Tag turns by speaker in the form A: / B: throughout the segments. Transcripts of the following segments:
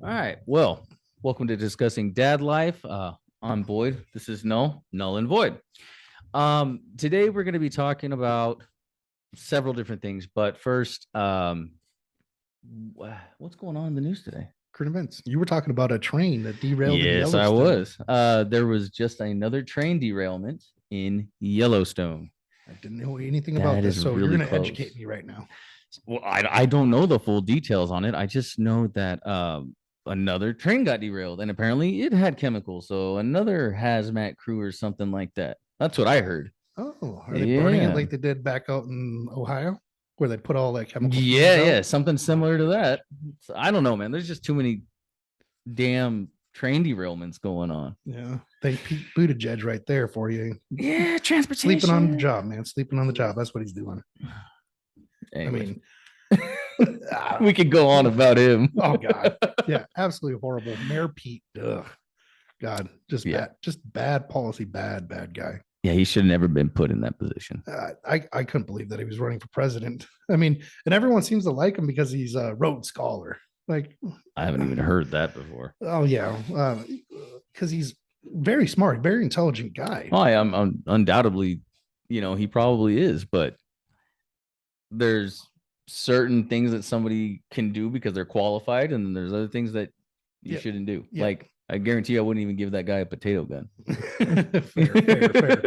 A: All right. Well, welcome to discussing dad life. I'm Boyd. This is Null and Void. Today we're going to be talking about several different things, but first, what's going on in the news today?
B: Current events. You were talking about a train that derailed in
A: Yes, I
B: Yellowstone.
A: was. There was just another train derailment in Yellowstone.
B: I didn't know anything about
A: That
B: this,
A: is
B: so you're
A: really
B: going to educate
A: close.
B: me right now.
A: Well, I don't know the full details on it. I just know that another train got derailed and apparently it had chemicals. So another hazmat crew or something like that. That's what I heard.
B: Oh, are they burning it
A: Yeah.
B: like they did back out in Ohio, where they put all that chemical fumes
A: Yeah,
B: out?
A: something similar to that. So, I don't know, man. There's just too many damn train derailments going on.
B: Yeah, thank Pete Buttigieg right there for you.
A: Yeah,
B: Sleeping on the
A: transportation.
B: job, man. Sleeping on the job. That's what he's doing. I
A: Anyways,
B: mean, ah,
A: we could go on about him.
B: oh God, yeah, absolutely horrible. Mayor Pete, ugh, God, just
A: Yeah.
B: bad, just bad policy, bad guy.
A: Yeah, he should have never been put in that position.
B: I couldn't believe that he was running for president. I mean, and everyone seems to like him because he's a Rhodes Scholar. Like,
A: I haven't even heard that before.
B: oh yeah, because he's very smart, very intelligent guy.
A: Oh, I'm undoubtedly, he probably is, but there's certain things that somebody can do because they're qualified, and then there's other things that you
B: Yeah,
A: shouldn't do.
B: yeah.
A: Like, I guarantee you, I wouldn't even give that guy a potato gun.
B: fair.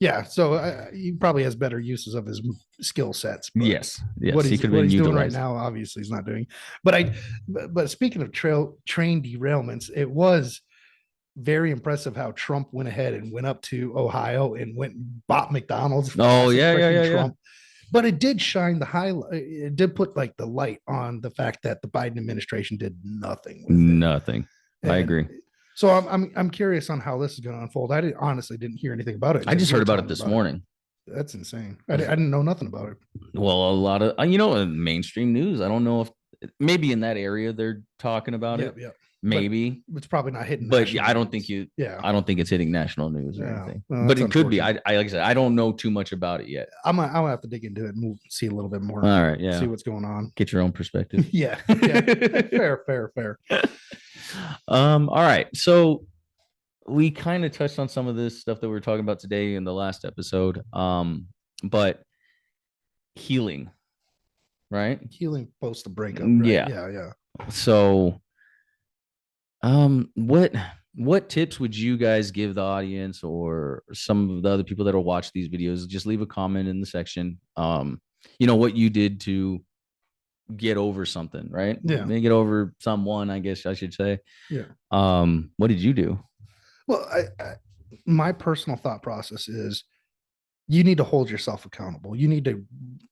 B: Yeah, so he probably has better uses of his skill sets.
A: Yes,
B: What
A: he
B: he's
A: could have
B: what
A: been
B: he's doing right
A: utilized.
B: now, obviously, he's not doing. But speaking of train derailments, it was very impressive how Trump went ahead and went up to Ohio and went and bought McDonald's.
A: Oh
B: Classic
A: yeah,
B: freaking
A: yeah.
B: Trump. But it did shine the highlight. It did put like the light on the fact that the Biden administration did nothing with it.
A: Nothing. I
B: And
A: agree.
B: so I'm curious on how this is going to unfold. I honestly didn't hear anything about it.
A: I just heard about it this morning.
B: That's insane. I didn't know nothing about it.
A: Well, a lot of mainstream news. I don't know if maybe in that area they're talking about it.
B: Yeah.
A: Maybe,
B: but it's probably not hitting.
A: But I don't
B: news.
A: think you.
B: Yeah,
A: I don't think it's hitting national news or
B: yeah.
A: anything.
B: Well,
A: but it could be. I like I said, I don't know too much about it yet.
B: I'm gonna have to dig into it and we'll see a little bit more.
A: All right, yeah.
B: See what's going on.
A: Get your own perspective.
B: yeah. Fair.
A: All right. So we kind of touched on some of this stuff that we were talking about today in the last episode. But healing, right?
B: Healing post the breakup.
A: Right?
B: Yeah.
A: So, what tips would you guys give the audience or some of the other people that will watch these videos? Just leave a comment in the section. What you did to get over something, right?
B: Yeah.
A: Get over someone, I guess I should say.
B: Yeah.
A: What did you do?
B: Well, my personal thought process is you need to hold yourself accountable. You need to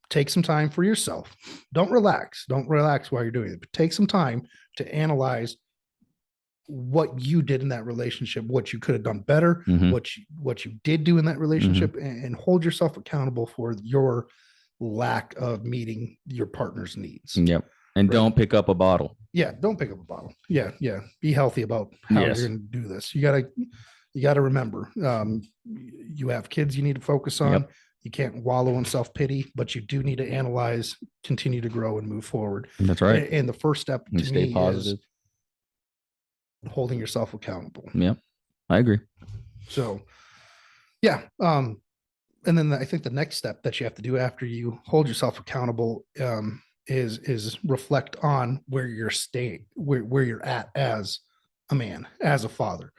B: take some time for yourself. Don't relax while you're doing it, but take some time to analyze what you did in that relationship, what you could have done better, what you did do in that relationship, and hold yourself accountable for your lack of meeting your partner's needs.
A: Yep. And don't pick up a bottle.
B: Yeah, don't pick up a bottle. Yeah. Be healthy about how you're going to do this. You gotta remember, you have kids you need to focus on. Yep. You can't wallow in self-pity, but you do need to analyze, continue to grow, and move forward.
A: That's right.
B: And the first step
A: to stay positive,
B: is holding yourself accountable.
A: Yeah, I agree.
B: So, yeah. And then I think the next step that you have to do after you hold yourself accountable is reflect on where you're staying, where you're at as a man, as a father.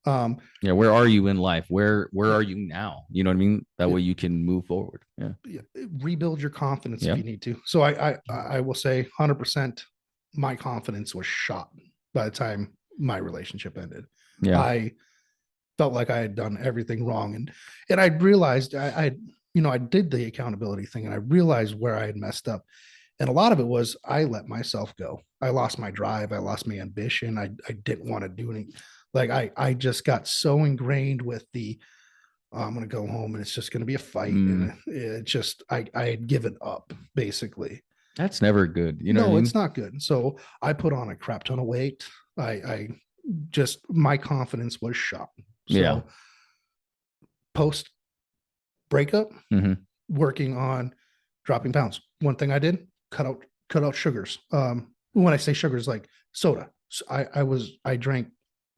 A: Where are you in life? Where are you now? You know what I mean? That way you can move forward. Yeah.
B: Rebuild your confidence if you need to. So I will say 100% my confidence was shot by the time my relationship ended.
A: Yeah.
B: I felt like I had done everything wrong. And I realized I did the accountability thing and I realized where I had messed up. And a lot of it was I let myself go. I lost my drive. I lost my ambition. I didn't want to do anything. Like I just got so ingrained with I'm going to go home and it's just going to be a fight. And it just, I had given up basically.
A: That's never good.
B: No, it's not good. So I put on a crap ton of weight. I just, my confidence was shot. So post breakup, working on dropping pounds. One thing I did, cut out sugars. when I say sugar, it's like soda. So I drank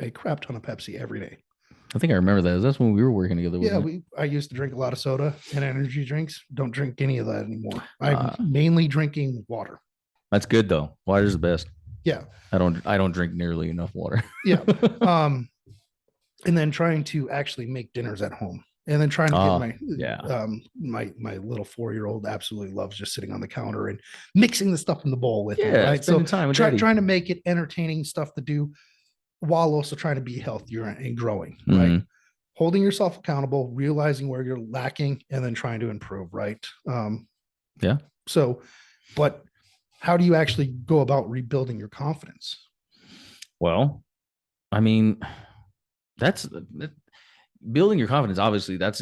B: a crap ton of Pepsi every day.
A: I think I remember that. That's when we were working together.
B: Yeah,
A: Wasn't
B: I used to drink a lot of soda and energy drinks. Don't drink any of that anymore.
A: it?
B: I'm mainly drinking water.
A: That's good though. Water's the best.
B: Yeah,
A: I don't drink nearly enough water.
B: yeah. Um, and then trying to actually make dinners at home, and then trying to get
A: Oh,
B: my
A: yeah.
B: my little 4-year-old absolutely loves just sitting on the counter and mixing the stuff in the bowl with me,
A: Yeah,
B: right? So
A: spending time with daddy.
B: trying to make it entertaining stuff to do while also trying to be healthier and growing, right?
A: Mhm.
B: Holding yourself accountable, realizing where you're lacking, and then trying to improve, right?
A: Yeah.
B: So, but how do you actually go about rebuilding your confidence?
A: Well, I mean, that's building your confidence. Obviously, that's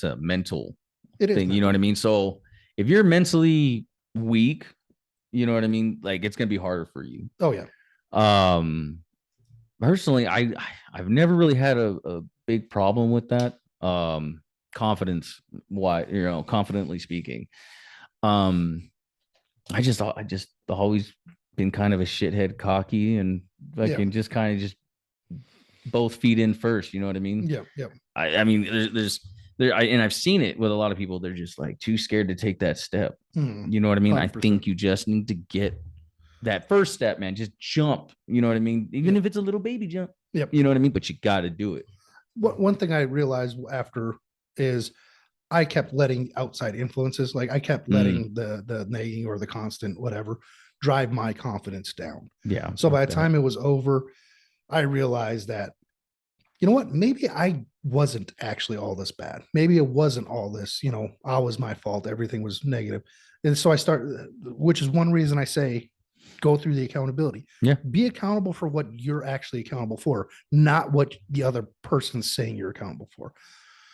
A: a mental
B: It is
A: thing. You know what I mean? So if you're mentally weak, you know what I mean? Like it's gonna be harder for you.
B: Oh yeah.
A: Um, personally, I've never really had a big problem with that. Confidence, why confidently speaking. Um, I just always been kind of a shithead, cocky, and
B: Yeah.
A: just kind of just both feet in first. You know what I mean?
B: Yeah. Yeah.
A: I mean, and I've seen it with a lot of people. They're just like too scared to take that step.
B: Mm,
A: You know what I mean? I
B: 100%.
A: think you just need to get that first step, man. Just jump. You know what I mean? Even
B: Yep.
A: if it's a little baby jump.
B: Yep.
A: You know what I mean? But you got to do it.
B: One thing I realized after is I kept letting outside influences, like I kept letting the nagging or the constant whatever drive my confidence down.
A: Yeah.
B: So by the time it was over, I realized that, you know what, maybe I wasn't actually all this bad. Maybe it wasn't all this, I was my fault. Everything was negative. And so I started, which is one reason I say go through the accountability.
A: Yeah.
B: Be accountable for what you're actually accountable for, not what the other person's saying you're accountable for.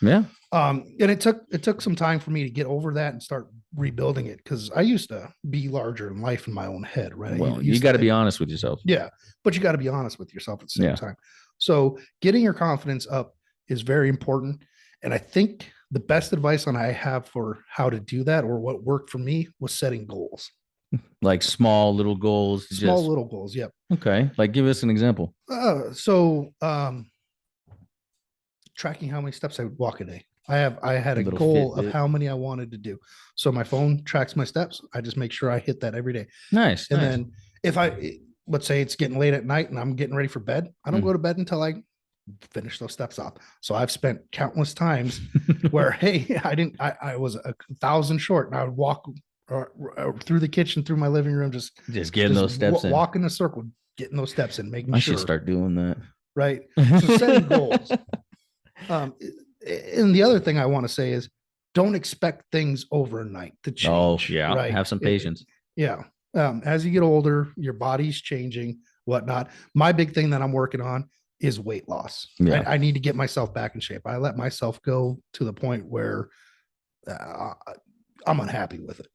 A: Yeah.
B: And it took some time for me to get over that and start rebuilding it, because I used to be larger in life in my own head, right?
A: Well, you got to be honest with yourself.
B: Yeah, but you got to be honest with yourself at the same time. So getting your confidence up is very important. And I think the best advice I have for how to do that, or what worked for me, was setting goals.
A: Like small little goals.
B: Little goals. Yep.
A: Okay. Like give us an example.
B: Tracking how many steps I would walk a day. I had a goal of how many I wanted to do. So my phone tracks my steps. I just make sure I hit that every day.
A: Nice.
B: And then if let's say it's getting late at night and I'm getting ready for bed, I don't go to bed until I finish those steps off. So I've spent countless times where, hey, I was 1,000 short, and I would walk through the kitchen, through my living room, just
A: getting those steps in.
B: Walk in a circle, getting those steps in, making
A: sure. I should start doing that.
B: Right. So setting goals. And the other thing I want to say is, don't expect things overnight to change.
A: Oh yeah. Right? Have some patience.
B: As you get older, your body's changing, whatnot. My big thing that I'm working on is weight loss. Yeah. I need to get myself back in shape. I let myself go to the point where I'm unhappy with it,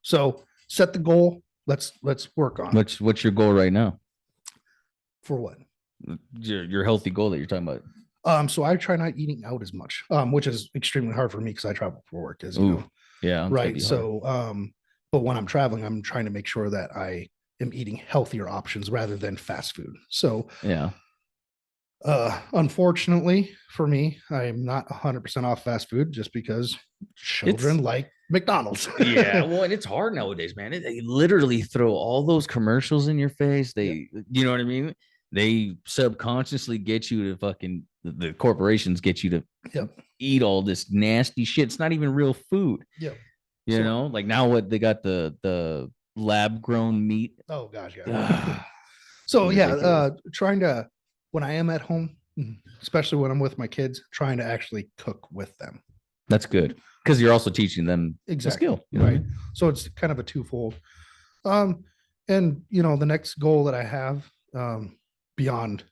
B: So set the goal. Let's work on
A: it. What's your goal right now?
B: For what?
A: Your healthy goal that you're talking about.
B: So I try not eating out as much, which is extremely hard for me because I travel for work, as you know.
A: Yeah.
B: Right. So, but when I'm traveling, I'm trying to make sure that I am eating healthier options rather than fast food. So,
A: yeah.
B: Unfortunately for me, I am not 100% off fast food, just because children like McDonald's.
A: Yeah. Well, and it's hard nowadays, man. They literally throw all those commercials in your face. You know what I mean? They subconsciously get you to the corporations get you to eat all this nasty shit. It's not even real food.
B: Yep.
A: You know, like now what they got the lab grown meat.
B: Oh gosh, yeah. So yeah, trying to, when I am at home, especially when I'm with my kids, trying to actually cook with them.
A: That's good, because you're also teaching them
B: exactly
A: a skill,
B: right? So it's kind of a twofold. And the next goal that I have, beyond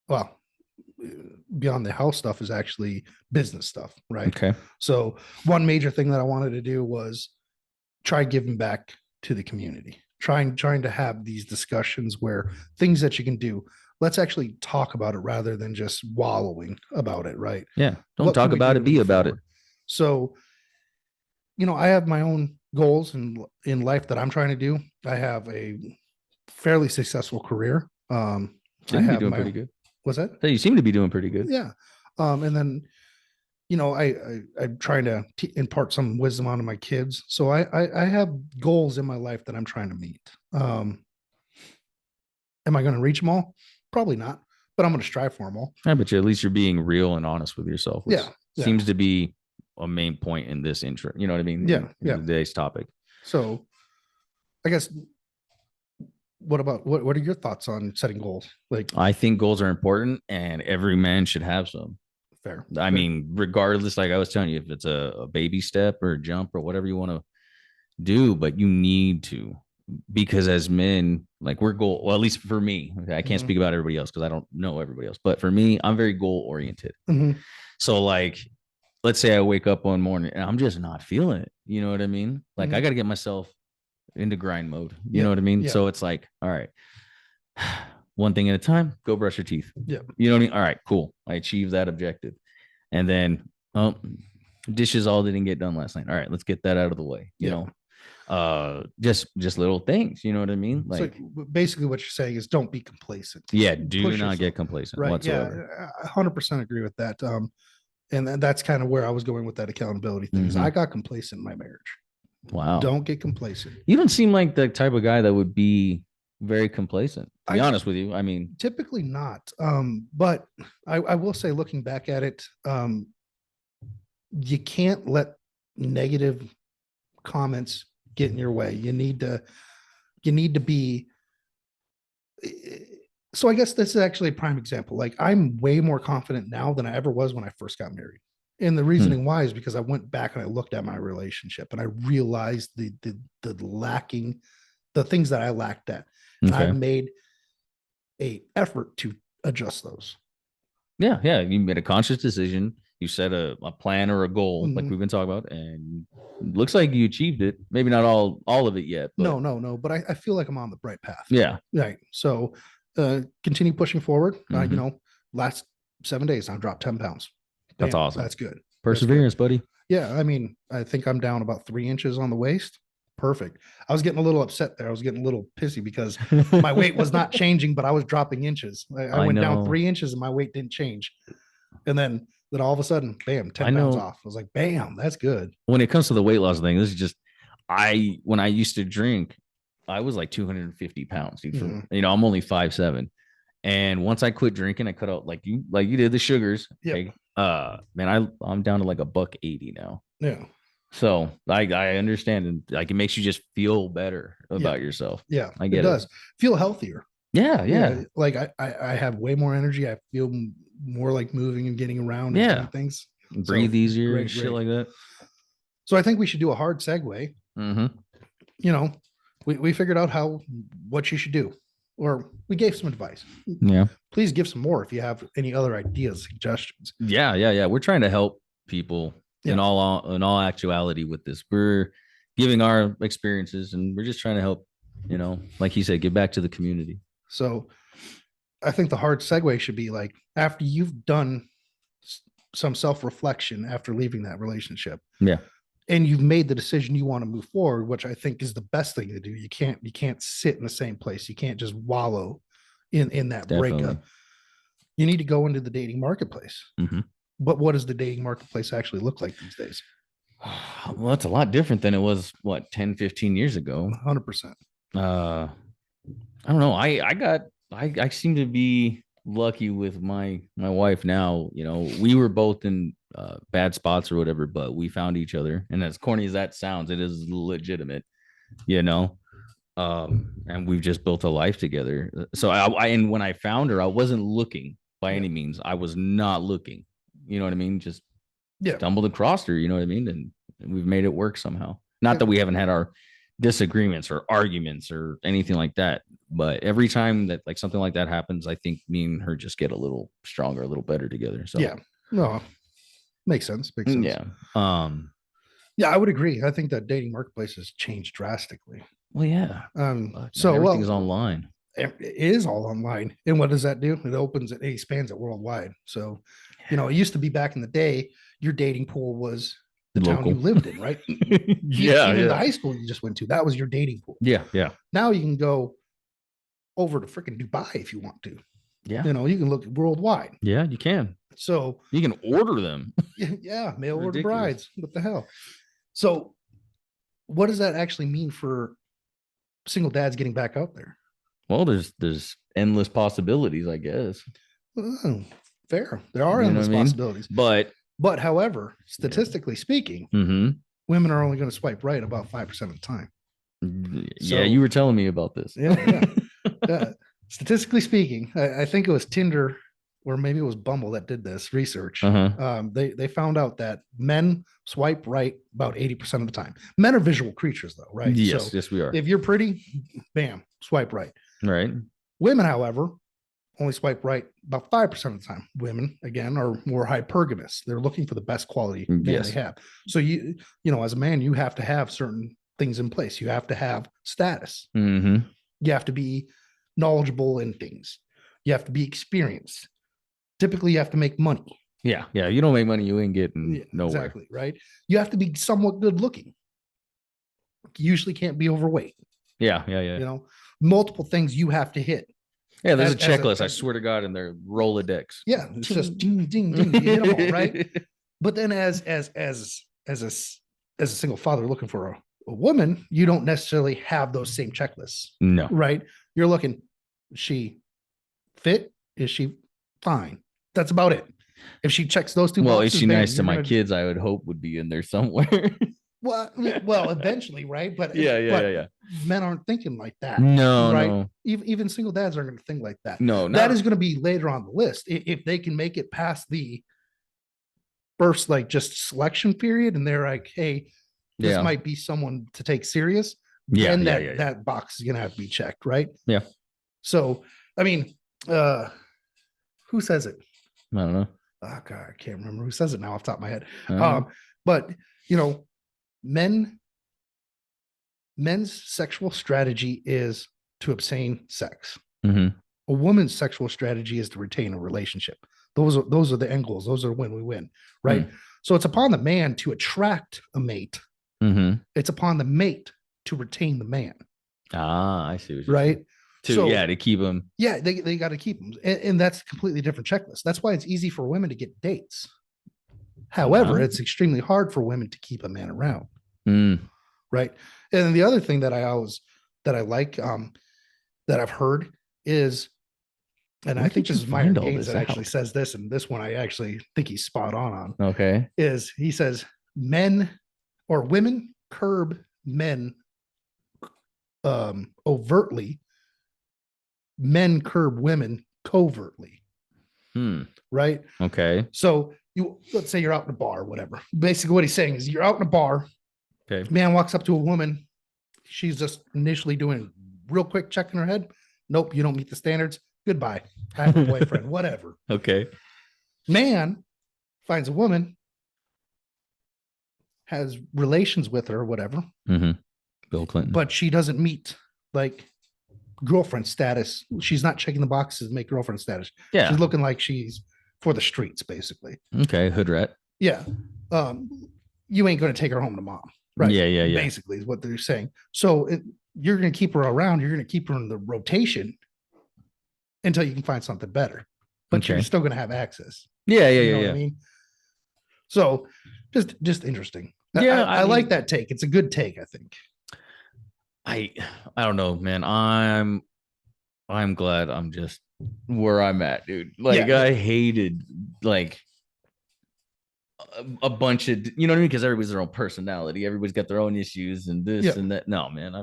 B: the house stuff, is actually business stuff, right?
A: Okay.
B: So one major thing that I wanted to do was try giving back to the community, trying to have these discussions where things that you can do, let's actually talk about it rather than just wallowing about it, right?
A: Yeah. Don't talk about it, be about it.
B: So, I have my own goals in life that I'm trying to do. I have a fairly successful career. I
A: Seem to be
B: have
A: doing
B: my,
A: pretty good.
B: what's that?
A: Hey, you seem to be doing pretty good.
B: Yeah. And then, I'm trying to impart some wisdom onto my kids. So I have goals in my life that I'm trying to meet. Am I going to reach them all? Probably not, but I'm going to strive for them all.
A: Yeah, but at least you're being real and honest with yourself, which
B: Yeah.
A: seems to be a main point in this intro. You know what I mean?
B: Yeah.
A: In today's topic.
B: So I guess, what are your thoughts on setting goals? Like,
A: I think goals are important and every man should have some.
B: fair.
A: I mean, regardless, like I was telling you, if it's a baby step or a jump or whatever you want to do, but you need to, because as men, like we're goal, well, at least for me, okay, I can't speak about everybody else because I don't know everybody else, but for me, I'm very goal oriented. So like, let's say I wake up one morning and I'm just not feeling it. You know what I mean? Like I got to get myself into grind mode. You know what I mean?
B: Yeah.
A: So it's like, all right, one thing at a time, go brush your teeth.
B: Yeah.
A: You know what I mean? All right, cool. I achieved that objective. And then, dishes all didn't get done last night. All right, let's get that out of the way. You know, just little things. You know what I mean? Like,
B: so basically, what you're saying is don't be complacent.
A: yeah, do
B: Push
A: not
B: yourself.
A: get complacent
B: Right.
A: whatsoever.
B: Yeah, I 100% agree with that. And that's kind of where I was going with that accountability thing. I got complacent in my marriage.
A: Wow.
B: Don't get complacent.
A: You don't seem like the type of guy that would be very complacent, to be honest with you. I mean,
B: typically not. But I will say, looking back at it, you can't let negative comments get in your way. You need to be. So I guess this is actually a prime example. Like, I'm way more confident now than I ever was when I first got married. And the reasoning why is because I went back and I looked at my relationship and I realized the lacking, the things that I lacked at. And I've made a effort to adjust those.
A: Yeah. Yeah. You made a conscious decision. You set a plan or a goal, like we've been talking about, and it looks like you achieved it. Maybe not all of it yet.
B: But no. But I feel like I'm on the right path.
A: Yeah.
B: Right. So continue pushing forward. Last 7 days, I've dropped 10 pounds.
A: That's awesome.
B: That's good.
A: Perseverance, buddy.
B: Yeah. I mean, I think I'm down about 3 inches on the waist. Perfect. I was getting a little upset there. I was getting a little pissy because my weight was not changing, but I was dropping inches. I went down 3 inches and my weight didn't change. And then all of a sudden, bam, 10 pounds off. I was like, bam, that's good.
A: When it comes to the weight loss thing, this is just, when I used to drink, I was like 250 pounds. Dude, I'm only 5'7". And once I quit drinking, I cut out like you did the sugars.
B: Yeah.
A: Man, I'm down to like $180 now.
B: Yeah.
A: So I understand, and like it makes you just feel better about yourself.
B: Yeah,
A: I get
B: it. Does feel healthier.
A: Yeah.
B: Like I have way more energy. I feel more like moving and getting around and doing things.
A: Breathe easier, shit like that.
B: So I think we should do a hard segue. We figured out what you should do, or we gave some advice.
A: Yeah.
B: Please give some more if you have any other ideas, suggestions.
A: Yeah. We're trying to help people in all actuality with this. We're giving our experiences and we're just trying to help, like he said, give back to the community.
B: So I think the hard segue should be like, after you've done some self-reflection after leaving that relationship.
A: Yeah.
B: And you've made the decision you want to move forward, which I think is the best thing to do. You can't sit in the same place. You can't just wallow in that breakup. You need to go into the dating marketplace. But what does the dating marketplace actually look like these days?
A: Well, it's a lot different than it was 10, 15 years ago.
B: 100%.
A: I don't know. I seem to be lucky with my wife now. We were both in bad spots or whatever, but we found each other. And as corny as that sounds, it is legitimate, and we've just built a life together. So and when I found her, I wasn't looking by any means. I was not looking. You know what I mean? Just stumbled across her, you know what I mean? And we've made it work somehow. Not that we haven't had our disagreements or arguments or anything like that, but every time that like something like that happens, I think me and her just get a little stronger, a little better together. So
B: no, makes sense.
A: Yeah.
B: I would agree. I think that dating marketplace has changed drastically.
A: Well, yeah.
B: So
A: everything's online.
B: It is all online. And what does that do? It expands it worldwide. So, it used to be back in the day, your dating pool was the town you lived in, right? Even the high school you just went to, that was your dating pool.
A: Yeah.
B: Now you can go over to freaking Dubai if you want to.
A: Yeah.
B: You know, you can look worldwide.
A: Yeah, you can.
B: So
A: You can order them.
B: yeah, mail order
A: Ridiculous.
B: brides. What the hell? So what does that actually mean for single dads getting back out there?
A: Well, there's endless possibilities, I guess.
B: Oh, fair. There are
A: You know
B: endless
A: what I mean?
B: possibilities.
A: But
B: But however, statistically speaking,
A: mhm.
B: women are only going to swipe right about 5% of the time.
A: Yeah,
B: So-
A: you were telling me about this.
B: Yeah. Statistically speaking, I think it was Tinder or maybe it was Bumble that did this research.
A: Uh-huh.
B: They found out that men swipe right about 80% of the time. Men are visual creatures, though, right?
A: Yes,
B: So
A: yes, we are.
B: if you're pretty, bam, swipe right.
A: Right.
B: Women, however, only swipe right about 5% of the time. Women, again, are more hypergamous. They're looking for the best quality man
A: Yes.
B: they have. So you know, as a man, you have to have certain things in place. You have to have status.
A: Mm-hmm.
B: You have to be knowledgeable in things. You have to be experienced. Typically, you have to make money.
A: Yeah. Yeah. You don't make money, you ain't getting
B: Yeah,
A: nowhere.
B: exactly, right? You have to be somewhat good looking. You usually can't be overweight.
A: Yeah. Yeah. Yeah.
B: You know, multiple things you have to hit.
A: Yeah. There's
B: as-
A: a
B: as a-
A: checklist. I
B: as-
A: swear to God, in their Rolodex.
B: Yeah, it's just ding, ding, ding. You hit them all, right? But then as a single father looking for a woman, you don't necessarily have those same checklists,
A: No.
B: right? You're looking, is she fit? Is she fine? That's about it. If she checks those two
A: Well,
B: boxes,
A: is she
B: bam,
A: nice to
B: you're
A: my
B: gonna-
A: kids? I would hope would be in there somewhere.
B: Well, eventually, right? But
A: Yeah.
B: men aren't thinking like that.
A: No,
B: Right?
A: no,
B: Even single dads aren't going to think like that.
A: no.
B: That
A: not-
B: is going to be later on the list if they can make it past the first like just selection period, and they're like, hey, this
A: yeah.
B: might be someone to take serious.
A: Yeah.
B: Then
A: Yeah.
B: that box is going to have to be checked, right?
A: Yeah.
B: So, I mean, who says it?
A: I don't know.
B: Oh God, I can't remember who says it now off the top of my head.
A: I don't know.
B: But you know, men's sexual strategy is to obtain sex.
A: Mhm.
B: A woman's sexual strategy is to retain a relationship. Those are the end goals. Those are when we win, right? So it's upon the man to attract a mate.
A: Mhm.
B: It's upon the mate to retain the man,
A: Ah, I see. What you're
B: right?
A: saying. To
B: So-
A: yeah, to keep them.
B: Yeah, they got to keep them, and that's a completely different checklist. That's why it's easy for women to get dates. However,
A: Wow.
B: it's extremely hard for women to keep a man around,
A: Mm.
B: right? And then the other thing that I like that I've heard is, and
A: Where
B: I think
A: did
B: this
A: you
B: is Myron
A: find all
B: Gaines
A: this
B: that actually
A: out?
B: says this, and this one I actually think he's spot on.
A: Okay.
B: Is he says men or women curb men overtly, men curb women covertly,
A: Hmm.
B: right?
A: Okay.
B: So let's say you're out in a bar or whatever. Basically, what he's saying is you're out in a bar,
A: Okay.
B: man walks up to a woman, she's just initially doing real quick check in her head. Nope, you don't meet the standards. Goodbye. I have a boyfriend, whatever.
A: Okay.
B: Man finds a woman, has relations with her, whatever,
A: Mm-hmm. Bill Clinton.
B: but she doesn't meet like girlfriend status. She's not checking the boxes to make girlfriend status.
A: yeah.
B: She's looking like she's for the streets, basically.
A: Okay. Hood rat.
B: Yeah. You ain't going to take her home to mom. Right.
A: Yeah.
B: Basically is what they're saying. So you're going to keep her around. You're going to keep her in the rotation until you can find something better, but you're
A: Okay.
B: still going to have access.
A: Yeah.
B: You know what
A: Yeah.
B: I mean? So just interesting.
A: Yeah,
B: I
A: I
B: like
A: mean-
B: that take. It's a good take, I think.
A: I don't know, man. I'm glad I'm just where I'm at, dude. Like
B: Yeah.
A: I hated like a bunch of, you know what I mean? Because everybody's their own personality. Everybody's got their own issues and this
B: Yeah.
A: and that. No, man,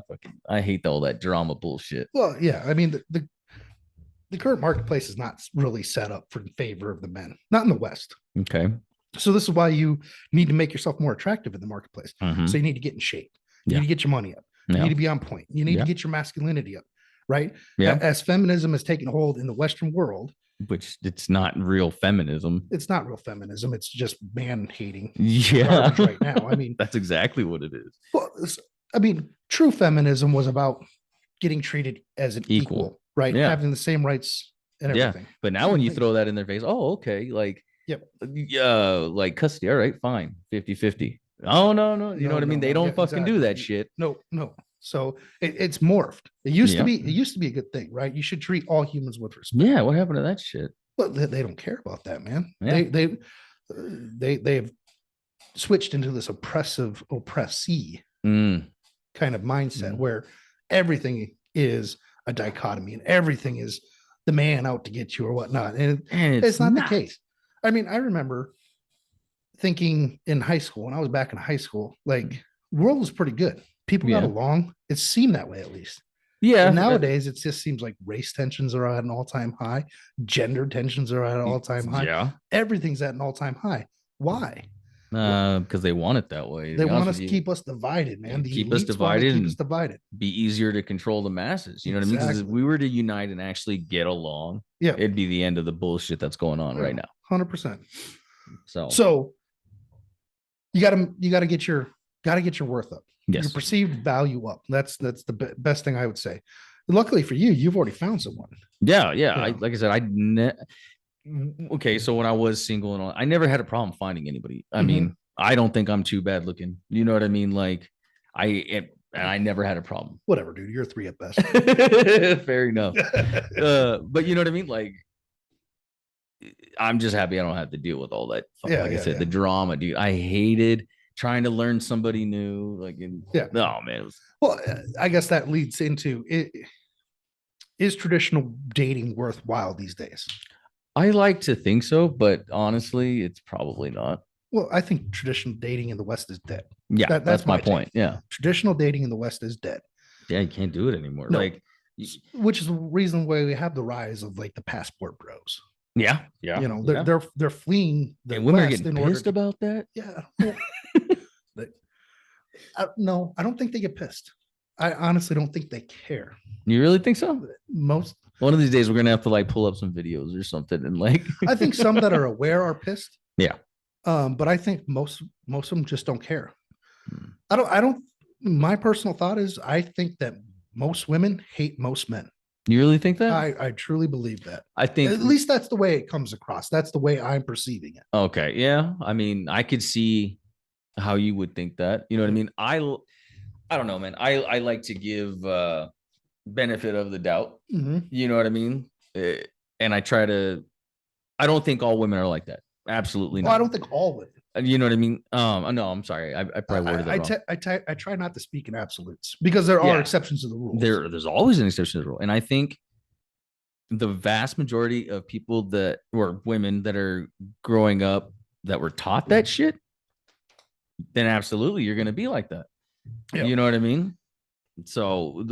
A: I hate all that drama bullshit.
B: Well, yeah. I mean, the current marketplace is not really set up for in favor of the men, not in the West.
A: Okay.
B: So this is why you need to make yourself more attractive in the marketplace.
A: Mhm.
B: So you need to get in shape. You
A: Yeah.
B: need to get your money up. You
A: Yeah.
B: need to be on point. You need
A: Yeah.
B: to get your masculinity up, right?
A: Yeah.
B: As feminism has taken hold in the Western world,
A: Which it's not real feminism.
B: it's not real feminism. It's just man hating
A: Yeah.
B: right now. I mean,
A: That's exactly what it is.
B: well, true feminism was about getting treated as an
A: Equal.
B: equal, right?
A: Yeah.
B: Having the same rights and
A: Yeah.
B: everything.
A: But now
B: Same
A: when you
B: thing.
A: throw that in their face, oh, okay, like,
B: Yep.
A: like custody, all right, fine, 50-50. Oh, no, you know
B: No,
A: what I mean?
B: no,
A: They
B: no.
A: don't
B: Yeah,
A: fucking do
B: exactly.
A: that shit.
B: No. So it's morphed. It used to
A: Yeah.
B: be, it used to be a good thing, right? You should treat all humans with respect.
A: Yeah. What happened to that shit?
B: But they don't care about that, man.
A: Yeah.
B: They've switched into this oppressee
A: Mm.
B: kind of mindset
A: Mhm.
B: where everything is a dichotomy and everything is the man out to get you or whatnot. And
A: And
B: it's not the case. I mean, I remember thinking in high school, when I was back in high school, like the world was pretty good. People got
A: Yeah.
B: along. It seemed that way, at least.
A: Yeah.
B: And nowadays, it just seems like race tensions are at an all-time high. Gender tensions are at an all-time high.
A: Yeah.
B: Everything's at an all-time high. Why?
A: Because they want it that way. to
B: They
A: be
B: want
A: honest
B: us
A: with you.
B: keep us divided, man. The
A: Keep us
B: elites want to
A: divided
B: keep us
A: and-
B: divided.
A: Be easier to control the masses. You know what I mean? Because if
B: Exactly.
A: we were to unite and actually get along,
B: Yeah.
A: it'd be the end of the bullshit that's going on right now.
B: 100%.
A: So,
B: So you gotta get your worth up.
A: yes.
B: Your perceived value up. That's the best thing I would say. Luckily for you, you've already found someone.
A: Yeah.
B: Yeah.
A: Like I said, okay. So when I was single and all, I never had a problem finding anybody. I
B: Mhm.
A: mean, I don't think I'm too bad looking. You know what I mean? Like and I never had a problem.
B: Whatever, dude. You're a 3 at best.
A: Fair enough. But you know what I mean? Like, I'm just happy I don't have to deal with all that.
B: Yeah,
A: Like I
B: yeah,
A: said,
B: yeah.
A: the drama, dude. I hated trying to learn somebody new. Like,
B: Yeah.
A: No, man. It was,
B: Well, I guess that leads into it. Is traditional dating worthwhile these days?
A: I like to think so, but honestly, it's probably not.
B: Well, I think traditional dating in the West is dead.
A: Yeah,
B: That's
A: that's my
B: my take.
A: point. Yeah.
B: Traditional dating in the West is dead,
A: Yeah, you can't do it anymore.
B: No.
A: Like,
B: which is the reason why we have the rise of like the passport bros.
A: yeah.
B: You know, they're fleeing the
A: And women are
B: West
A: getting
B: in order
A: pissed
B: to-
A: about that.
B: Yeah. No, I don't think they get pissed. I honestly don't think they care.
A: You really think so?
B: Most,
A: One of these days, we're gonna have to like pull up some videos or something and like.
B: I think some that are aware are pissed.
A: Yeah.
B: But I think most of them just don't care.
A: Hmm.
B: I don't. My personal thought is, I think that most women hate most men.
A: You really think that?
B: I truly believe that.
A: I think
B: At least that's the way it comes across. That's the way I'm perceiving it.
A: Okay, yeah. I mean, I could see how you would think that. You know what I mean? I don't know, man. I like to give benefit of the doubt.
B: Mhm.
A: You know what I mean? And I try to. I don't think all women are like that. Absolutely
B: Well,
A: not.
B: I don't think all women.
A: You know what I mean? No, I'm sorry. I probably worded that wrong.
B: I try not to speak in absolutes because there
A: Yeah.
B: are exceptions to the rule.
A: There's always an exception to the rule, and I think the vast majority of people that or women that are growing up that were taught that shit, then absolutely you're going to be like that.
B: Yeah.
A: You know what I mean? So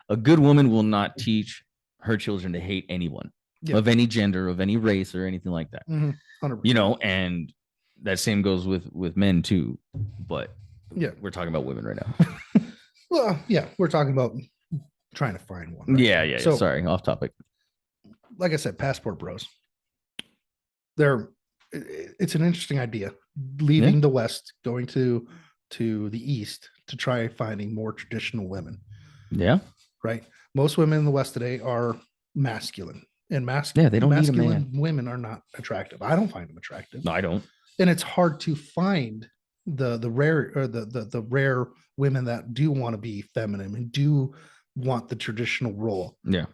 A: a good woman will not teach her children to hate anyone
B: Yeah.
A: of any gender, of any race, or anything like that.
B: 100%.
A: You know, and that same goes with men too. But
B: Yeah.
A: we're talking about women right now.
B: Well, yeah, we're talking about trying to find one. right?
A: Yeah.
B: So-
A: Sorry, off topic.
B: Like I said, passport bros. It's an interesting idea. Leaving the West, going to the East to try finding more traditional women.
A: Yeah.
B: Right. Most women in the West today are masculine, and
A: Yeah, they don't need a
B: masculine women are not attractive. I don't find them attractive,
A: No, I don't.
B: and it's hard to find the rare or the rare women that do want to be feminine and do want the traditional role.
A: Yeah.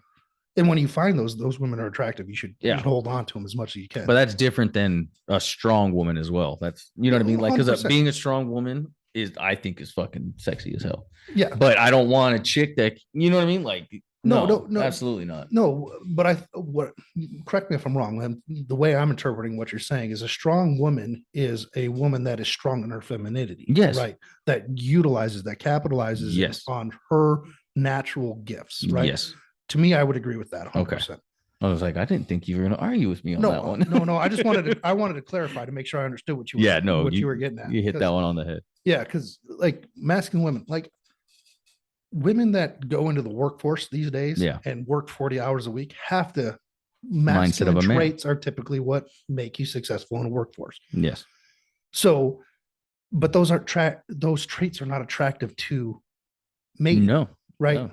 B: And when you find those women are attractive, you should hold on to them as much as you can.
A: But that's different than a strong woman as well. That's, you know what I mean? Like, because
B: 100%.
A: being a strong woman I think is fucking sexy as hell.
B: Yeah.
A: But I don't want a chick that, you know what I mean? Like,
B: No,
A: absolutely not.
B: No, but correct me if I'm wrong. Man. The way I'm interpreting what you're saying is a strong woman is a woman that is strong in her femininity.
A: Yes.
B: Right. That capitalizes
A: Yes.
B: on her natural gifts. Right.
A: Yes.
B: To me, I would agree with that 100%.
A: I was like, I didn't think you were going to argue with me on that one.
B: No. I just wanted to clarify to make sure I understood what you were, you were getting at.
A: You hit that one on the head.
B: Yeah. Because like masculine women, like women that go into the workforce these days and work 40 hours a week have the
A: Mindset of
B: masculine
A: a man.
B: traits are typically what make you successful in a workforce.
A: Yes.
B: So, but those traits are not attractive to mating,
A: No.
B: right?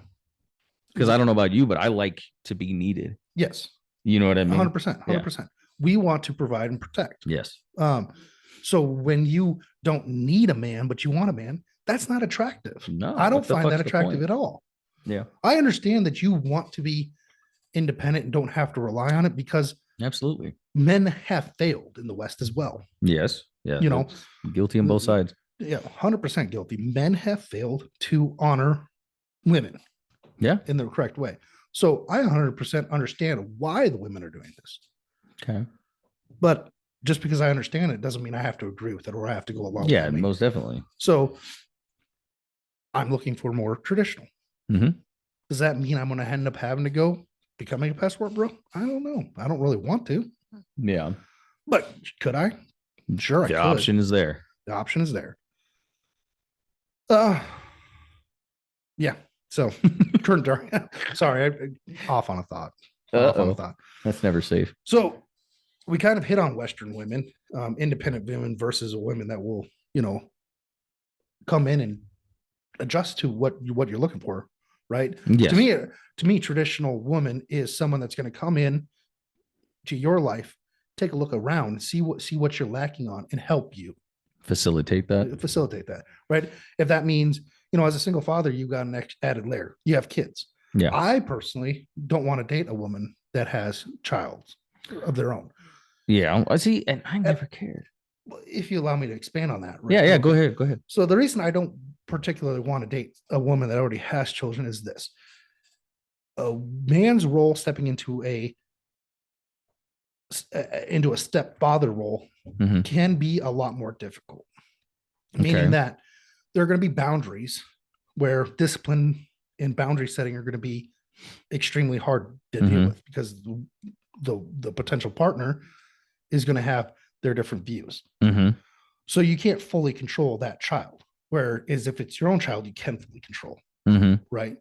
A: Because I don't know about you, but I like to be needed.
B: Yes.
A: You know what I mean?
B: 100%. We want to provide and protect.
A: Yes.
B: So when you don't need a man, but you want a man, That's not attractive.
A: No,
B: I don't
A: what the
B: find that
A: fuck's the
B: attractive
A: point?
B: at all.
A: Yeah,
B: I understand that you want to be independent and don't have to rely on it because
A: absolutely.
B: men have failed in the West as well.
A: Yes. Yeah.
B: You know,
A: That's guilty on both sides.
B: yeah, 100% guilty. Men have failed to honor women
A: Yeah.
B: in the correct way. So I 100% understand why the women are doing this.
A: Okay.
B: But just because I understand it doesn't mean I have to agree with it or I have to go along
A: Yeah,
B: with it.
A: most definitely.
B: So I'm looking for more traditional.
A: Mhm.
B: Does that mean I'm going to end up having to go becoming a passport bro? I don't know. I don't really want to,
A: Yeah.
B: but could I? Sure, I
A: The
B: could.
A: option is there.
B: The option is there. Uh, yeah. So current dark. Sorry, off on a thought. Off on a
A: Uh-oh.
B: thought.
A: That's never safe.
B: So we kind of hit on Western women, independent women versus a women that will, come in and adjust to what you're looking for, right?
A: Yes.
B: To me, traditional woman is someone that's going to come in to your life, take a look around, see what you're lacking on, and help you
A: Facilitate that.
B: facilitate that, right? If that means, as a single father, you got an added layer. You have kids.
A: Yeah.
B: I personally don't want to date a woman that has child of their own.
A: Yeah. I see. And I never cared.
B: If you allow me to expand on that, right?
A: Yeah. Yeah. Go ahead. Go ahead.
B: So the reason I don't particularly want to date a woman that already has children is this: a man's role stepping into a stepfather role
A: Mhm.
B: can be a lot more difficult, meaning that there are going to be boundaries where discipline and boundary setting are going to be extremely hard to deal with because the potential partner is going to have their different views. So you can't fully control that child. Whereas if it's your own child, you can fully control, right?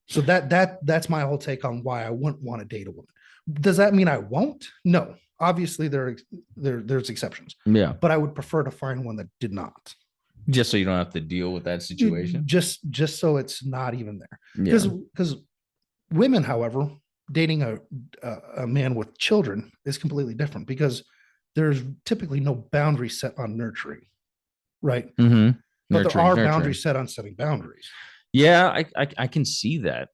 B: So that's my whole take on why I wouldn't want to date a woman. Does that mean I won't? No. Obviously, there's exceptions.
A: Yeah.
B: But I would prefer to find one that did not.
A: Just so you don't have to deal with that situation.
B: Just so it's not even there. Because women, however, dating a man with children is completely different because there's typically no boundary set on nurturing, right? But there are boundaries set on setting boundaries.
A: Yeah, I can see that.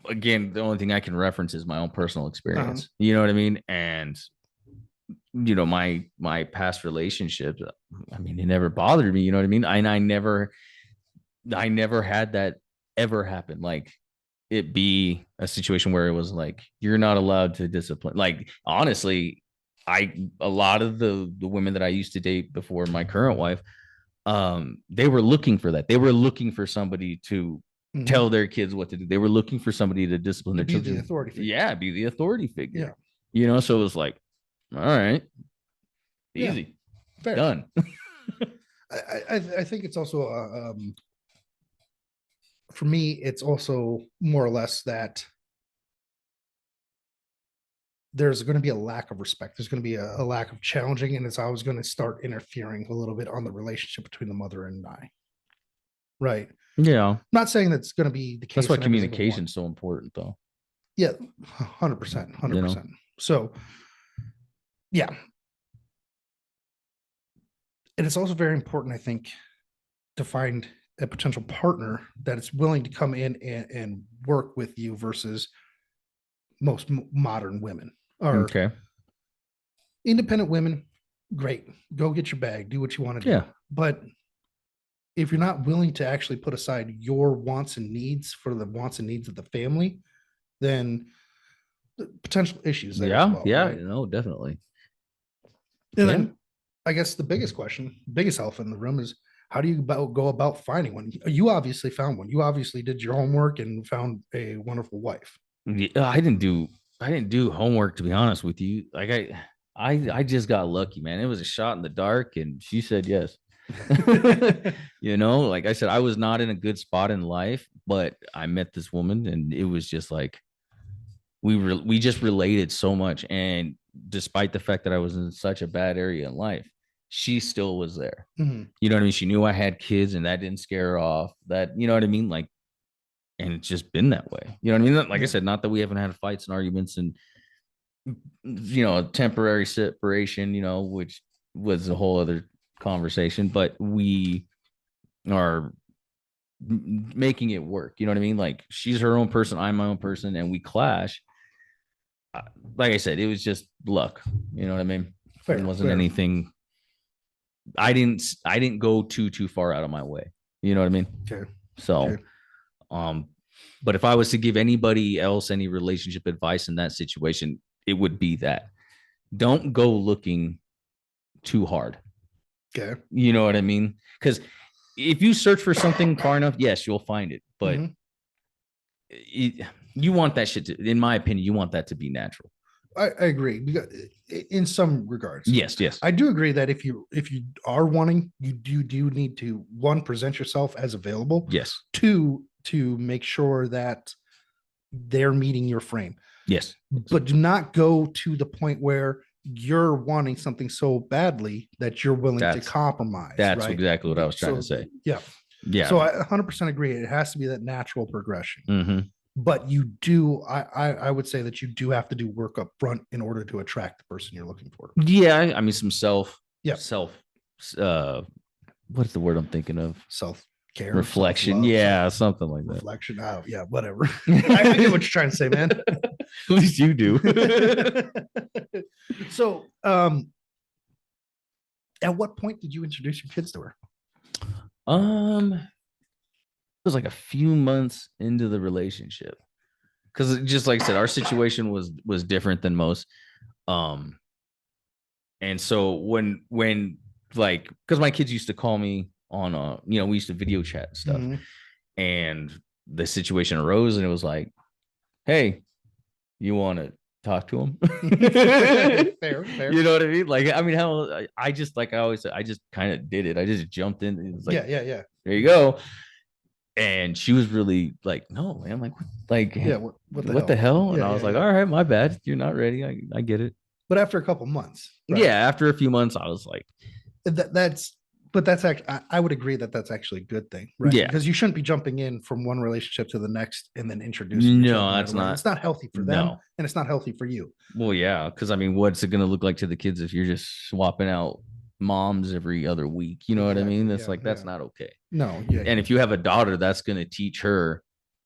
A: Again, the only thing I can reference is my own personal experience. You know what I mean? And my past relationships, I mean, it never bothered me, you know what I mean? I never had that ever happen. Like it be a situation where it was like you're not allowed to discipline. Like honestly, a lot of the women that I used to date before my current wife, they were looking for that. They were looking for somebody to tell their kids what to do. They were looking for somebody to discipline their children.
B: The authority figure.
A: Yeah, be the authority figure. Yeah. So it was like, all right, easy,
B: fair.
A: Done.
B: I think it's also for me, it's also more or less that there's going to be a lack of respect. There's going to be a lack of challenging, and it's always going to start interfering a little bit on the relationship between the mother and I. Right.
A: Yeah. I'm
B: not saying that's going to be the case.
A: That's why communication is so important, though.
B: Yeah, 100%, 100%. So, yeah. And it's also very important, I think, to find a potential partner that is willing to come in and work with you versus most modern women. Or independent women, great. Go get your bag, do what you want to do.
A: Yeah.
B: But if you're not willing to actually put aside your wants and needs for the wants and needs of the family, then the potential issues there.
A: Yeah.
B: As well,
A: Yeah.
B: right?
A: No, definitely.
B: And then I guess the biggest question, biggest elephant in the room is how do you go about finding one? You obviously found one. You obviously did your homework and found a wonderful wife.
A: Yeah, I didn't do homework, to be honest with you. Like I just got lucky, man. It was a shot in the dark, and she said yes. Like I said, I was not in a good spot in life, but I met this woman, and it was just like we just related so much. And despite the fact that I was in such a bad area in life, she still was there. You know what I mean? She knew I had kids, and that didn't scare her off. That, you know what I mean? Like, and it's just been that way. You know what I mean? Like I said, not that we haven't had fights and arguments and, a temporary separation, which was a whole other conversation, but we are making it work. You know what I mean? Like she's her own person, I'm my own person, and we clash. Like I said, it was just luck. You know what I mean?
B: Fair,
A: It wasn't
B: fair.
A: anything. I didn't go too far out of my way. You know what I mean?
B: Okay.
A: So,
B: Okay.
A: um, but if I was to give anybody else any relationship advice in that situation, it would be that don't go looking too hard.
B: Okay.
A: You know what I mean? Because if you search for something far enough, yes, you'll find it. But
B: Mhm.
A: you want that shit to, in my opinion, you want that to be natural.
B: I agree because in some regards.
A: Yes, yes.
B: I do agree that if you are wanting, you do need to one present yourself as available.
A: Yes.
B: Two, to make sure that they're meeting your frame.
A: Yes.
B: But do not go to the point where you're wanting something so badly that you're willing to compromise.
A: That's
B: right?
A: exactly what I was trying to say.
B: Yeah.
A: Yeah.
B: So I 100% agree. It has to be that natural progression.
A: Mm-hmm.
B: But you do, I would say that you do have to do work up front in order to attract the person you're looking for.
A: Yeah. I mean, some
B: Yeah.
A: What's the word I'm thinking of?
B: Self care,
A: Reflection. Yeah. Something like that.
B: Reflection. Oh, yeah. Whatever. I get what you're trying to say, man.
A: At least you do.
B: So, at what point did you introduce your kids to her?
A: It was like a few months into the relationship. Because just like I said, our situation was different than most. And so when like, because my kids used to call me on we used to video chat and stuff.
B: Mhm.
A: And the situation arose and it was like, hey, you want to talk to him?
B: Fair.
A: You know what I mean? Like, I mean, how I just, like I always said, I just kind of did it. I just jumped in. It was like,
B: Yeah.
A: there you go. And she was really like, no, man. Like,
B: Yeah.
A: What the hell? And I was like,
B: yeah.
A: all right, my bad. You're not ready. I get it.
B: But after a couple months, right?
A: Yeah. After a few months, I was like,
B: that's actually, I would agree that that's actually a good thing, right?
A: Yeah.
B: Because you shouldn't be jumping in from one relationship to the next and then introducing.
A: No, that's not.
B: It's not healthy for them, and it's not healthy for you.
A: Well, yeah, because I mean, what's it going to look like to the kids if you're just swapping out moms every other week? You know what I mean? That's that's not okay.
B: No, yeah.
A: And if you have a daughter, that's going to teach her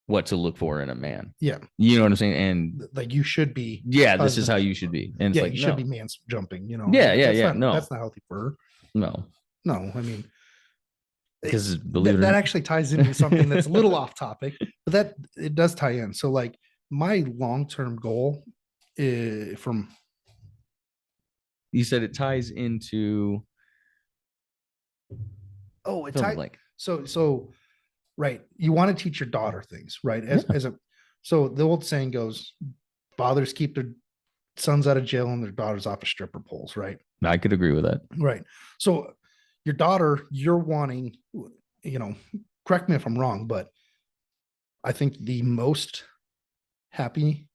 A: what to look for in a man.
B: Yeah.
A: You know what I'm saying? And
B: like you should be.
A: Yeah, this is how you should be. And it's like,
B: you should be man jumping.
A: Yeah.
B: No, that's not healthy for her.
A: No.
B: I mean,
A: because
B: that actually ties into something that's a little off topic, but that it does tie in. So like my long-term goal is from.
A: You said it ties into.
B: Oh, it ties. So right. You want to teach your daughter things, right? So the old saying goes, fathers keep their sons out of jail and their daughters off of stripper poles, right?
A: I could agree with that.
B: Right. So your daughter, you're wanting, correct me if I'm wrong, but I think the most happy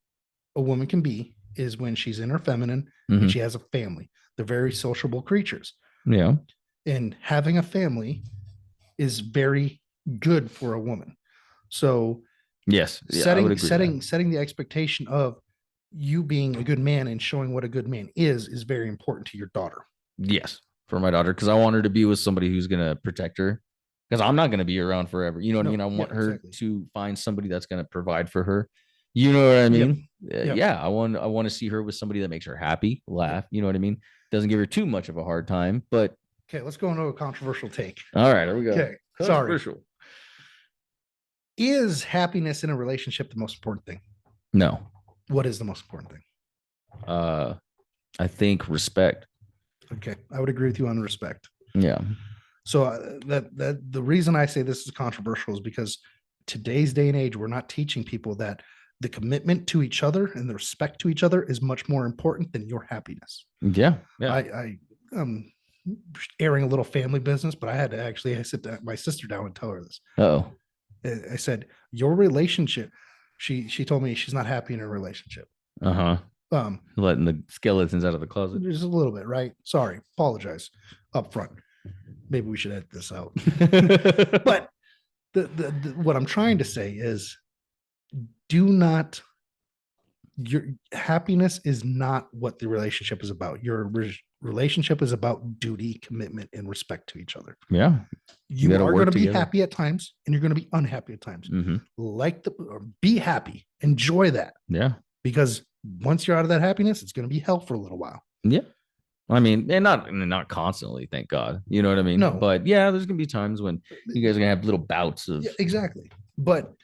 B: a woman can be is when she's in her feminine and she has a family. They're very sociable creatures.
A: Yeah.
B: And having a family is very good for a woman. So
A: yes,
B: setting the expectation of you being a good man and showing what a good man is very important to your daughter.
A: Yes, for my daughter, because I want her to be with somebody who's gonna protect her. Because I'm not gonna be around forever. You know what I mean? I want her to find somebody that's gonna provide for her. You know what I mean? Yeah, I want to see her with somebody that makes her happy, laugh. You know what I mean? Doesn't give her too much of a hard time, but
B: okay, let's go into a controversial take.
A: All right, here we go.
B: Okay,
A: controversial.
B: Sorry. Is happiness in a relationship the most important thing?
A: No.
B: What is the most important thing?
A: I think respect.
B: Okay, I would agree with you on respect.
A: Yeah.
B: So that the reason I say this is controversial is because today's day and age, we're not teaching people that the commitment to each other and the respect to each other is much more important than your happiness.
A: Yeah.
B: I airing a little family business, but I sit my sister down and tell her this.
A: Oh.
B: I said, your relationship, she told me she's not happy in her relationship.
A: Letting the skeletons out of the closet.
B: Just a little bit, right? Sorry, apologize up front. Maybe we should edit this out. But the what I'm trying to say is, do not Your happiness is not what the relationship is about. Your relationship is about duty, commitment, and respect to each other.
A: Yeah.
B: You
A: gotta
B: are
A: work
B: going to be
A: together.
B: happy at times and you're going to be unhappy at times.
A: Hmm.
B: Be happy, enjoy that,
A: Yeah.
B: because once you're out of that happiness, it's going to be hell for a little while.
A: Yeah. I mean, and not constantly, thank God. You know what I mean?
B: No.
A: But yeah, there's gonna be times when you guys are gonna have little bouts of
B: Yeah, exactly. But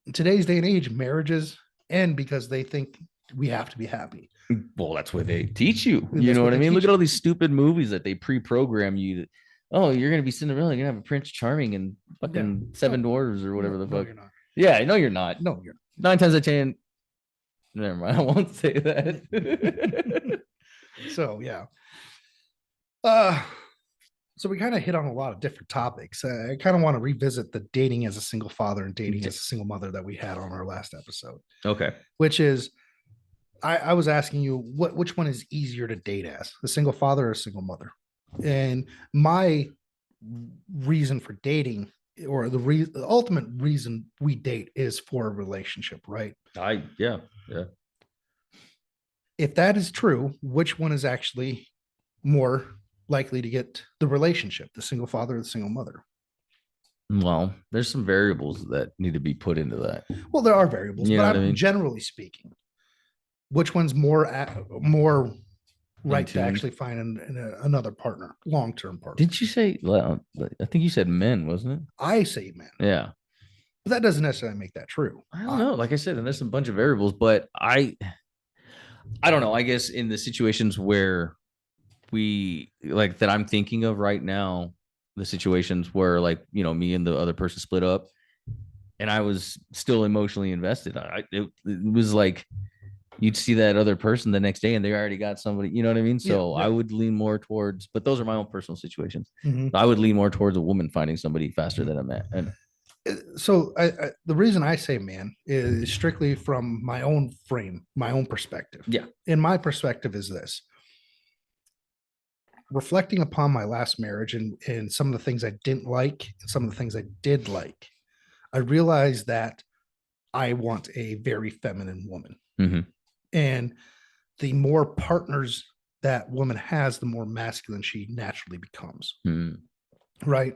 B: in today's day and age, marriages end because they think we have to be happy.
A: well, that's what they teach you. You
B: That's
A: know
B: what
A: what I
B: they
A: mean? Look
B: teach
A: at all
B: you.
A: these stupid movies that they pre-program you that, oh, you're gonna be Cinderella, you're gonna have a Prince Charming and fucking Seven
B: No,
A: Dwarves or whatever the
B: no,
A: fuck.
B: you're not.
A: Yeah, no, you're not.
B: No, you're
A: 9 times out of 10. Never mind. I won't say that.
B: so yeah. Uh so we kind of hit on a lot of different topics. I kind of want to revisit the dating as a single father and dating as a single mother that we had on our last episode,
A: Okay.
B: which is I was asking you which one is easier to date as, a single father or a single mother? And my reason for dating, or the ultimate reason we date, is for a relationship, right?
A: Yeah.
B: If that is true, which one is actually more likely to get the relationship, the single father or the single mother?
A: Well, there's some variables that need to be put into that.
B: Well, there are variables,
A: You know
B: but
A: what I mean?
B: generally speaking, which one's more right to
A: tune.
B: actually find another partner, long-term partner?
A: Didn't you say? Well, I think you said men, wasn't it?
B: I say men,
A: Yeah.
B: but that doesn't necessarily make that true.
A: I don't know. Like I said, and there's a bunch of variables, but I don't know. I guess in the situations where we like that I'm thinking of right now, the situations where like, you know, me and the other person split up and I was still emotionally invested. It was like you'd see that other person the next day and they already got somebody, you know what I mean? So
B: Yeah.
A: I would lean more towards, but those are my own personal situations.
B: Mhm.
A: I would lean more towards a woman finding somebody faster than a man. And
B: So the reason I say man is strictly from my own frame, my own perspective.
A: Yeah.
B: And my perspective is this: reflecting upon my last marriage and some of the things I didn't like and some of the things I did like, I realized that I want a very feminine woman.
A: Mhm.
B: And the more partners that woman has, the more masculine she naturally becomes.
A: Mhm.
B: Right.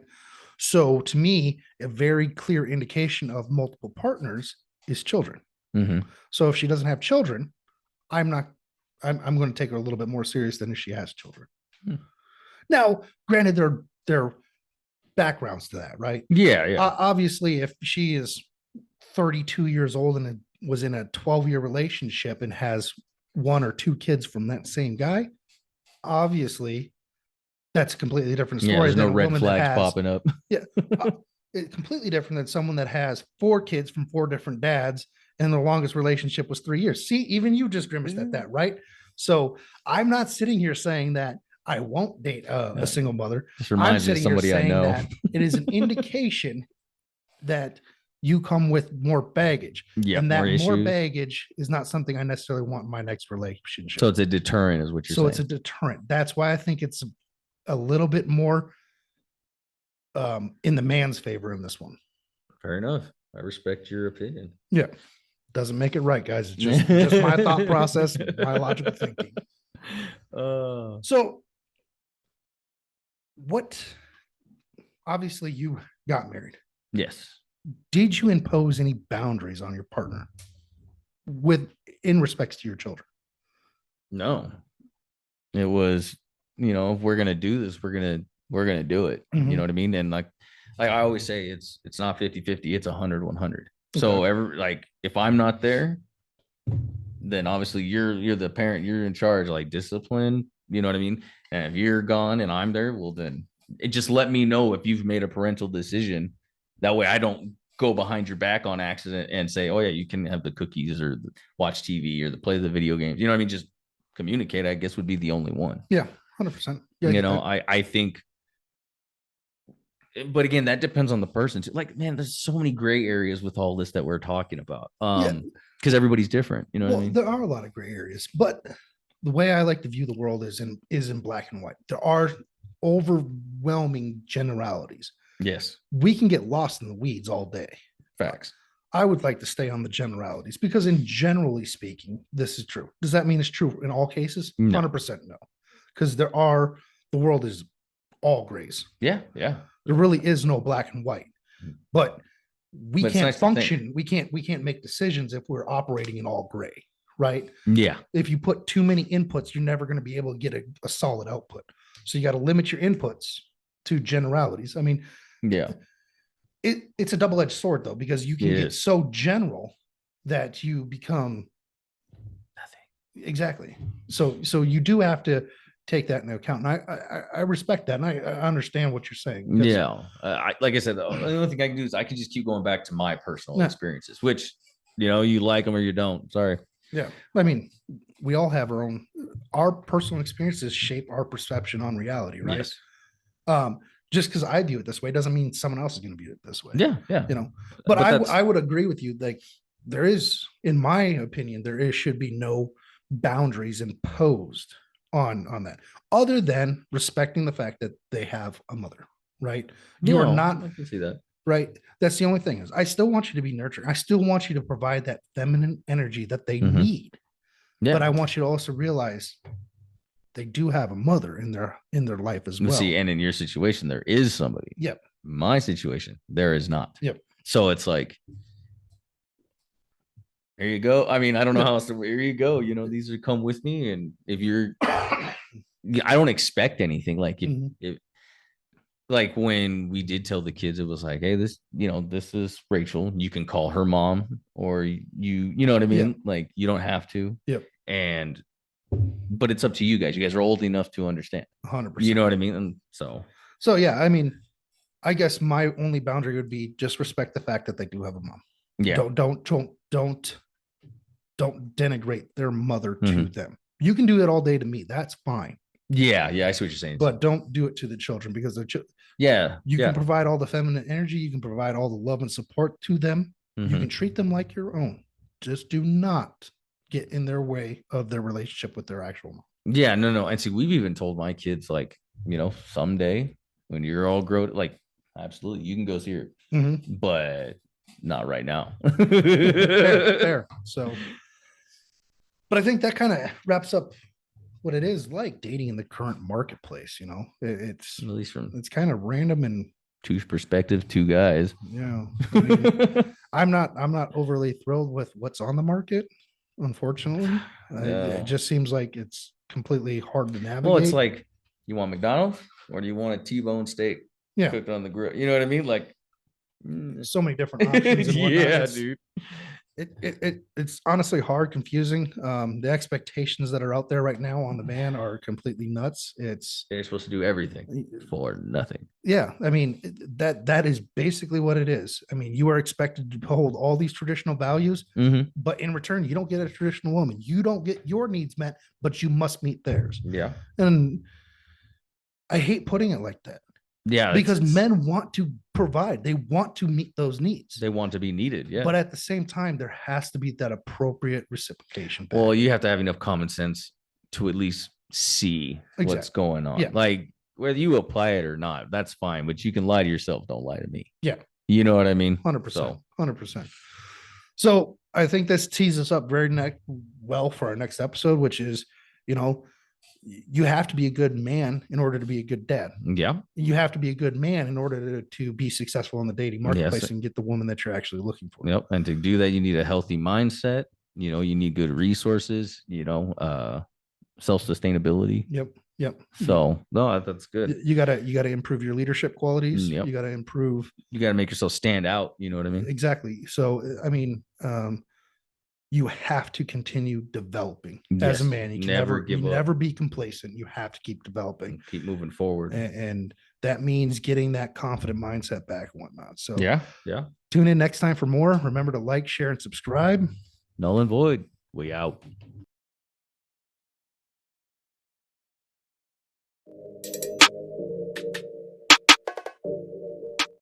B: So to me, a very clear indication of multiple partners is children.
A: Mhm.
B: So if she doesn't have children, I'm going to take her a little bit more serious than if she has children.
A: Hmm.
B: Now, granted, there are backgrounds to that, right?
A: Yeah, yeah.
B: Obviously, if she is 32 years old and was in a 12-year relationship and has one or two kids from that same guy, obviously that's a completely different story.
A: Yeah, there's
B: than
A: no
B: a
A: red
B: woman that
A: flags
B: has,
A: popping up.
B: it's completely different than someone that has four kids from four different dads and the longest relationship was 3 years. See, even you just grimaced at that, right? So I'm not sitting here saying that I won't date a single mother.
A: Just
B: I'm
A: reminds me of
B: sitting here
A: somebody I
B: saying
A: know.
B: that it is an indication that you come with more baggage.
A: Yeah,
B: and that more
A: issues.
B: baggage is not something I necessarily want in my next relationship.
A: So it's a deterrent, is what you're
B: So
A: saying.
B: it's a deterrent. That's why I think it's a little bit more in the man's favor in this one.
A: Fair enough. I respect your opinion.
B: Yeah. Doesn't make it right, guys. It's just my thought process, my logical thinking. So what, obviously you got married.
A: Yes.
B: Did you impose any boundaries on your partner in respects to your children?
A: No. It was, you know, if we're gonna do this, we're gonna do it.
B: Mhm.
A: You know what I mean? And like I always say, it's not 50-50, it's 100-100. So if I'm not there, then obviously you're the parent, you're in charge, like discipline, you know what I mean? And if you're gone and I'm there, well then it just let me know if you've made a parental decision. That way I don't go behind your back on accident and say, oh yeah, you can have the cookies or watch TV or play the video games. You know what I mean? Just communicate, I guess, would be the only one.
B: Yeah, 100%. Yeah,
A: you know, I think, but again, that depends on the person too. Like, man, there's so many gray areas with all this that we're talking about. Because everybody's different. You know what I mean?
B: There are a lot of gray areas, but the way I like to view the world is in black and white. There are overwhelming generalities.
A: Yes.
B: We can get lost in the weeds all day.
A: Facts.
B: I would like to stay on the generalities because, in generally speaking, this is true. Does that mean it's true in all cases?
A: No.
B: 100% no. Because the world is all grays.
A: Yeah, yeah.
B: There really is no black and white. But we
A: But it's
B: can't
A: nice to think.
B: function. We can't make decisions if we're operating in all gray, right?
A: Yeah,
B: If you put too many inputs, you're never going to be able to get a solid output. So you got to limit your inputs to generalities. I mean,
A: yeah.
B: it's a double-edged sword though, because you can
A: It
B: get
A: is.
B: so general that you become
A: Nothing.
B: exactly. So you do have to take that into account. And I respect that. And I understand what you're saying. 'Cause-
A: Yeah, like I said, the only thing I can do is I can just keep going back to my personal
B: Yeah.
A: experiences, which you like them or you don't. Sorry.
B: Yeah. I mean, we all have our personal experiences shape our perception on reality, right?
A: Yes.
B: Just because I view it this way doesn't mean someone else is going to view it this way.
A: Yeah, yeah.
B: But
A: that's-
B: I would agree with you. Like there is, in my opinion, should be no boundaries imposed on that, other than respecting the fact that they have a mother, right? You are
A: No,
B: not
A: I can see that.
B: right. That's the only thing is I still want you to be nurturing. I still want you to provide that feminine energy that they
A: Mhm.
B: need.
A: Yeah.
B: But I want you to also realize they do have a mother in their life as well.
A: See, and in your situation, there is somebody.
B: Yep.
A: My situation, there is not.
B: Yep.
A: So it's like, here you go. I mean, I don't know
B: Yeah.
A: how else to. Here you go. These are come with me, and if you're, I don't expect anything. Like
B: Mhm.
A: if like when we did tell the kids, it was like, hey, this is Rachel. You can call her mom, or you know what I mean?
B: Yeah.
A: Like you don't have to.
B: Yep.
A: But it's up to you guys. You guys are old enough to understand.
B: 100%.
A: You know what I mean? And so
B: yeah, I mean, I guess my only boundary would be just respect the fact that they do have a mom.
A: yeah.
B: Don't denigrate their mother to
A: Mhm.
B: them. You can do that all day to me. That's fine.
A: Yeah, I see what you're saying.
B: But don't do it to the children because
A: yeah,
B: you can provide all the feminine energy. You can provide all the love and support to them. You
A: Mhm.
B: can treat them like your own. Just do not get in their way of their relationship with their actual mom.
A: Yeah, no. And see, we've even told my kids, like, someday when you're all grown, like, absolutely, you can go see her,
B: Mhm.
A: but not right now.
B: Fair. So, but I think that kind of wraps up what it is like dating in the current marketplace. It's
A: At least from
B: it's kind of random and
A: two perspective, two guys.
B: I mean, I'm not overly thrilled with what's on the market, unfortunately.
A: Yeah.
B: It just seems like it's completely hard to navigate.
A: Well, it's like, you want McDonald's or do you want a T-bone steak
B: yeah,
A: cooked on the grill? You know what I mean? Like,
B: so many different options and whatnot.
A: yeah,
B: It's-
A: dude.
B: It's honestly hard, confusing. The expectations that are out there right now on the man are completely nuts. It's
A: They're supposed to do everything for nothing.
B: yeah, I mean that is basically what it is. I mean, you are expected to hold all these traditional values,
A: Mhm.
B: but in return, you don't get a traditional woman. You don't get your needs met, but you must meet theirs.
A: Yeah.
B: And I hate putting it like that
A: Yeah.
B: because men want to provide, they want to meet those needs.
A: they want to be needed. Yeah.
B: But at the same time, there has to be that appropriate reciprocation. back.
A: Well, you have to have enough common sense to at least see what's
B: Exactly.
A: going on.
B: Yeah.
A: Like whether you apply it or not, that's fine. But you can lie to yourself. Don't lie to me.
B: Yeah.
A: You know what I mean?
B: 100%. 100%. So I think this tees us up very well for our next episode, which is, you have to be a good man in order to be a good dad.
A: Yeah.
B: You have to be a good man in order to be successful in the dating marketplace and get the woman that you're actually looking for.
A: Yep. And to do that, you need a healthy mindset. You need good resources, self-sustainability.
B: Yep.
A: So no, that's good.
B: You gotta improve your leadership qualities.
A: Yep.
B: You gotta improve.
A: You got to make yourself stand out. You know what I mean?
B: Exactly. So, I mean, you have to continue developing as a
A: Yes.
B: man. You can
A: Never
B: never
A: give up.
B: never be complacent. You have to keep developing.
A: Keep moving forward.
B: And that means getting that confident mindset back and whatnot. So
A: Yeah.
B: tune in next time for more. Remember to like, share, and subscribe.
A: Null and void. We out.